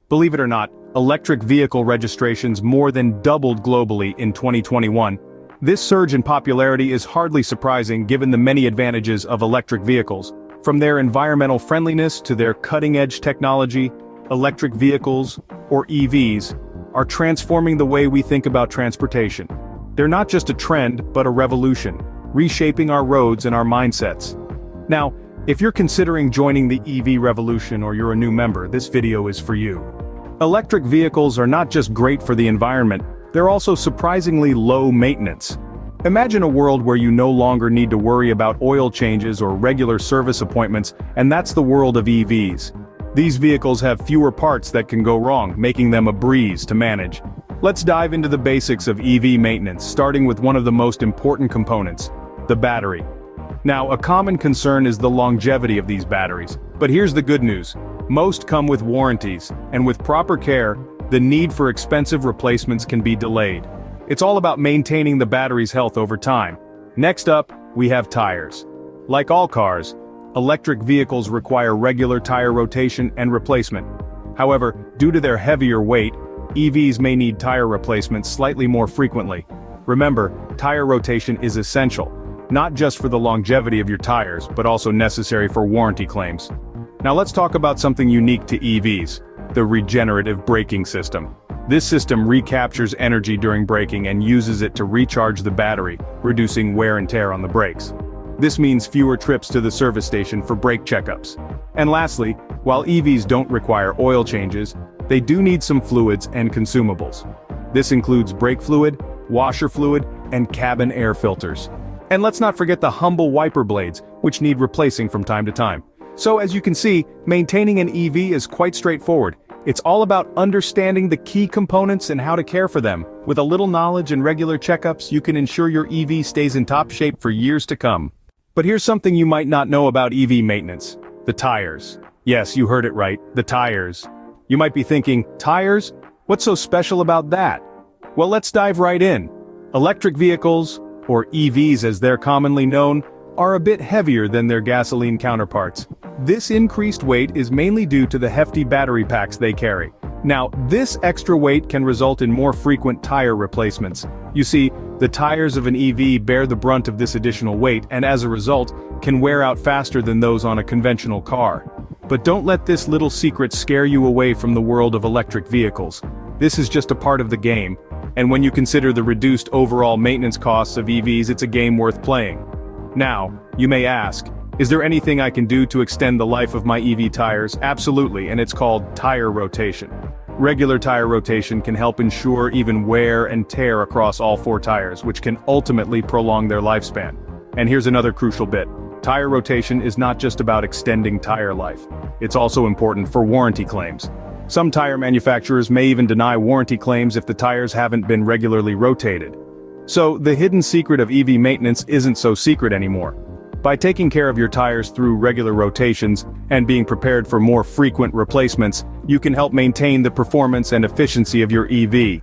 Believe it or not, electric vehicle registrations more than doubled globally in 2021. This surge in popularity is hardly surprising given the many advantages of electric vehicles. From their environmental friendliness to their cutting-edge technology, electric vehicles, or EVs, are transforming the way we think about transportation. They're not just a trend, but a revolution, reshaping our roads and our mindsets. Now, if you're considering joining the EV revolution or you're a new member, this video is for you. Electric vehicles are not just great for the environment, they're also surprisingly low maintenance. Imagine a world where you no longer need to worry about oil changes or regular service appointments, and that's the world of EVs. These vehicles have fewer parts that can go wrong, making them a breeze to manage. Let's dive into the basics of EV maintenance, starting with one of the most important components, the battery. Now, a common concern is the longevity of these batteries, but here's the good news. Most come with warranties, and with proper care, the need for expensive replacements can be delayed. It's all about maintaining the battery's health over time. Next up, we have tires. Like all cars, electric vehicles require regular tire rotation and replacement. However, due to their heavier weight, EVs may need tire replacements slightly more frequently. Remember, tire rotation is essential, not just for the longevity of your tires, but also necessary for warranty claims. Now let's talk about something unique to EVs, the regenerative braking system. This system recaptures energy during braking and uses it to recharge the battery, reducing wear and tear on the brakes. This means fewer trips to the service station for brake checkups. And lastly, while EVs don't require oil changes, they do need some fluids and consumables. This includes brake fluid, washer fluid, and cabin air filters. And let's not forget the humble wiper blades, which need replacing from time to time. So as you can see, maintaining an EV is quite straightforward. It's all about understanding the key components and how to care for them. With a little knowledge and regular checkups, you can ensure your EV stays in top shape for years to come. But here's something you might not know about EV maintenance: the tires. Yes, you heard it right, the tires. You might be thinking, tires? What's so special about that? Well, let's dive right in. Electric vehicles, or EVs as they're commonly known, are a bit heavier than their gasoline counterparts. This increased weight is mainly due to the hefty battery packs they carry. Now, this extra weight can result in more frequent tire replacements. You see, the tires of an EV bear the brunt of this additional weight and as a result, can wear out faster than those on a conventional car. But don't let this little secret scare you away from the world of electric vehicles. This is just a part of the game, and when you consider the reduced overall maintenance costs of EVs, it's a game worth playing. Now, you may ask, is there anything I can do to extend the life of my EV tires? Absolutely, and it's called tire rotation. Regular tire rotation can help ensure even wear and tear across all four tires, which can ultimately prolong their lifespan. And here's another crucial bit. Tire rotation is not just about extending tire life. It's also important for warranty claims. Some tire manufacturers may even deny warranty claims if the tires haven't been regularly rotated. So, the hidden secret of EV maintenance isn't so secret anymore. By taking care of your tires through regular rotations and being prepared for more frequent replacements, you can help maintain the performance and efficiency of your EV.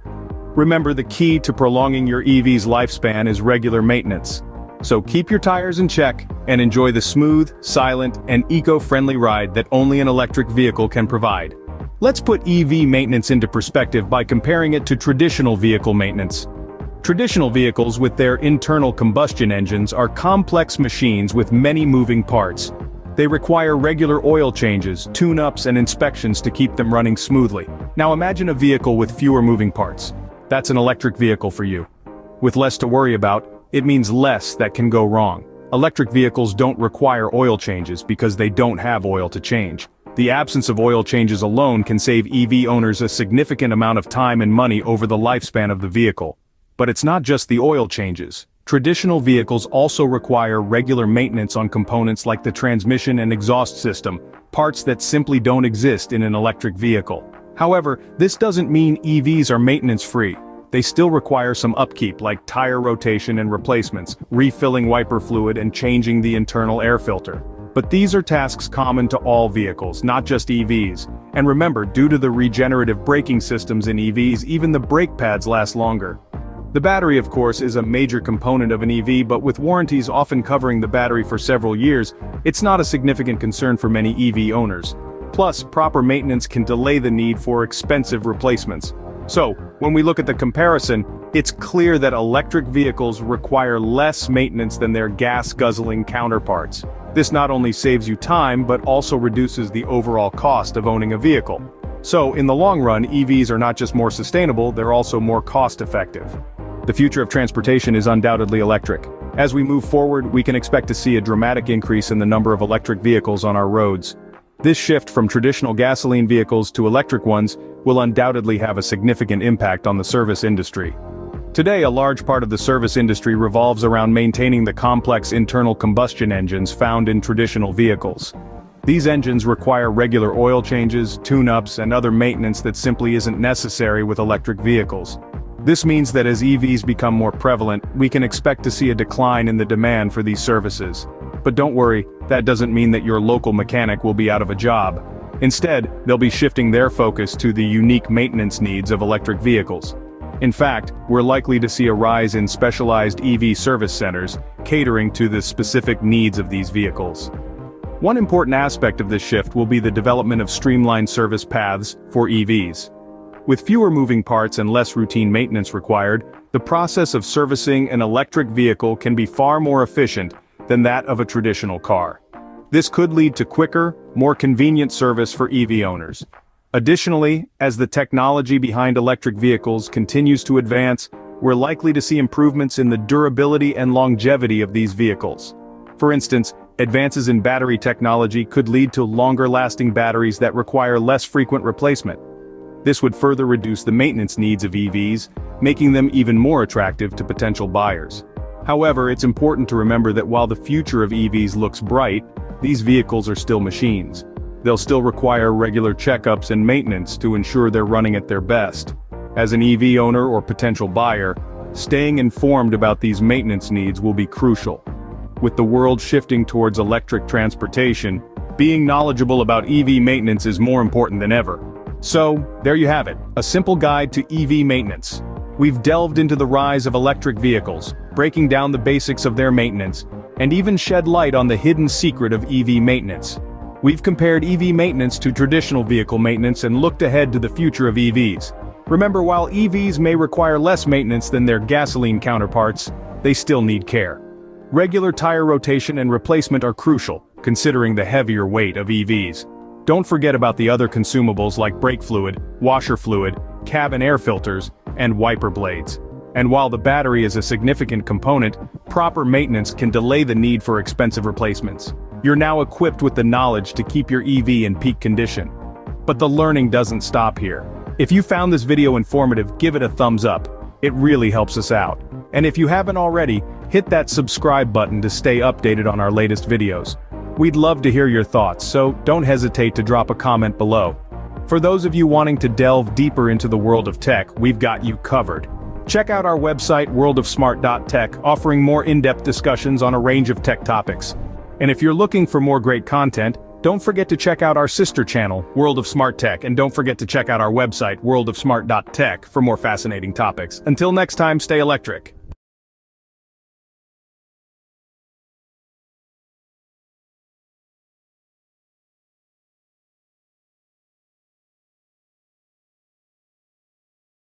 Remember, the key to prolonging your EV's lifespan is regular maintenance. So keep your tires in check and enjoy the smooth, silent, and eco-friendly ride that only an electric vehicle can provide. Let's put EV maintenance into perspective by comparing it to traditional vehicle maintenance. Traditional vehicles with their internal combustion engines are complex machines with many moving parts. They require regular oil changes, tune-ups, and inspections to keep them running smoothly. Now imagine a vehicle with fewer moving parts. That's an electric vehicle for you. With less to worry about, it means less that can go wrong. Electric vehicles don't require oil changes because they don't have oil to change. The absence of oil changes alone can save EV owners a significant amount of time and money over the lifespan of the vehicle. But it's not just the oil changes. Traditional vehicles also require regular maintenance on components like the transmission and exhaust system, parts that simply don't exist in an electric vehicle. However, this doesn't mean EVs are maintenance-free. They still require some upkeep like tire rotation and replacements, refilling wiper fluid and changing the internal air filter. But these are tasks common to all vehicles, not just EVs. And remember, due to the regenerative braking systems in EVs, even the brake pads last longer. The battery, of course, is a major component of an EV, but with warranties often covering the battery for several years, it's not a significant concern for many EV owners. Plus, proper maintenance can delay the need for expensive replacements. So, when we look at the comparison, it's clear that electric vehicles require less maintenance than their gas-guzzling counterparts. This not only saves you time but also reduces the overall cost of owning a vehicle. So, in the long run, EVs are not just more sustainable, they're also more cost-effective. The future of transportation is undoubtedly electric. As we move forward, we can expect to see a dramatic increase in the number of electric vehicles on our roads. This shift from traditional gasoline vehicles to electric ones will undoubtedly have a significant impact on the service industry. Today, a large part of the service industry revolves around maintaining the complex internal combustion engines found in traditional vehicles. These engines require regular oil changes, tune-ups, and other maintenance that simply isn't necessary with electric vehicles. This means that as EVs become more prevalent, we can expect to see a decline in the demand for these services. But don't worry, that doesn't mean that your local mechanic will be out of a job. Instead, they'll be shifting their focus to the unique maintenance needs of electric vehicles. In fact, we're likely to see a rise in specialized EV service centers, catering to the specific needs of these vehicles. One important aspect of this shift will be the development of streamlined service paths for EVs. With fewer moving parts and less routine maintenance required, the process of servicing an electric vehicle can be far more efficient than that of a traditional car. This could lead to quicker, more convenient service for EV owners. Additionally, as the technology behind electric vehicles continues to advance, we're likely to see improvements in the durability and longevity of these vehicles. For instance, advances in battery technology could lead to longer-lasting batteries that require less frequent replacement. This would further reduce the maintenance needs of EVs, making them even more attractive to potential buyers. However, it's important to remember that while the future of EVs looks bright, these vehicles are still machines. They'll still require regular checkups and maintenance to ensure they're running at their best. As an EV owner or potential buyer, staying informed about these maintenance needs will be crucial. With the world shifting towards electric transportation, being knowledgeable about EV maintenance is more important than ever. So, there you have it, a simple guide to EV maintenance. We've delved into the rise of electric vehicles, breaking down the basics of their maintenance, and even shed light on the hidden secret of EV maintenance. We've compared EV maintenance to traditional vehicle maintenance and looked ahead to the future of EVs. Remember, while EVs may require less maintenance than their gasoline counterparts, they still need care. Regular tire rotation and replacement are crucial, considering the heavier weight of EVs. Don't forget about the other consumables like brake fluid, washer fluid, cabin air filters, and wiper blades. And while the battery is a significant component, proper maintenance can delay the need for expensive replacements. You're now equipped with the knowledge to keep your EV in peak condition. But the learning doesn't stop here. If you found this video informative, give it a thumbs up. It really helps us out. And if you haven't already, hit that subscribe button to stay updated on our latest videos. We'd love to hear your thoughts, so don't hesitate to drop a comment below. For those of you wanting to delve deeper into the world of tech, we've got you covered. Check out our website worldofsmart.tech, offering more in-depth discussions on a range of tech topics. And if you're looking for more great content, don't forget to check out our sister channel, World of Smart Tech, and don't forget to check out our website worldofsmart.tech for more fascinating topics. Until next time, stay electric.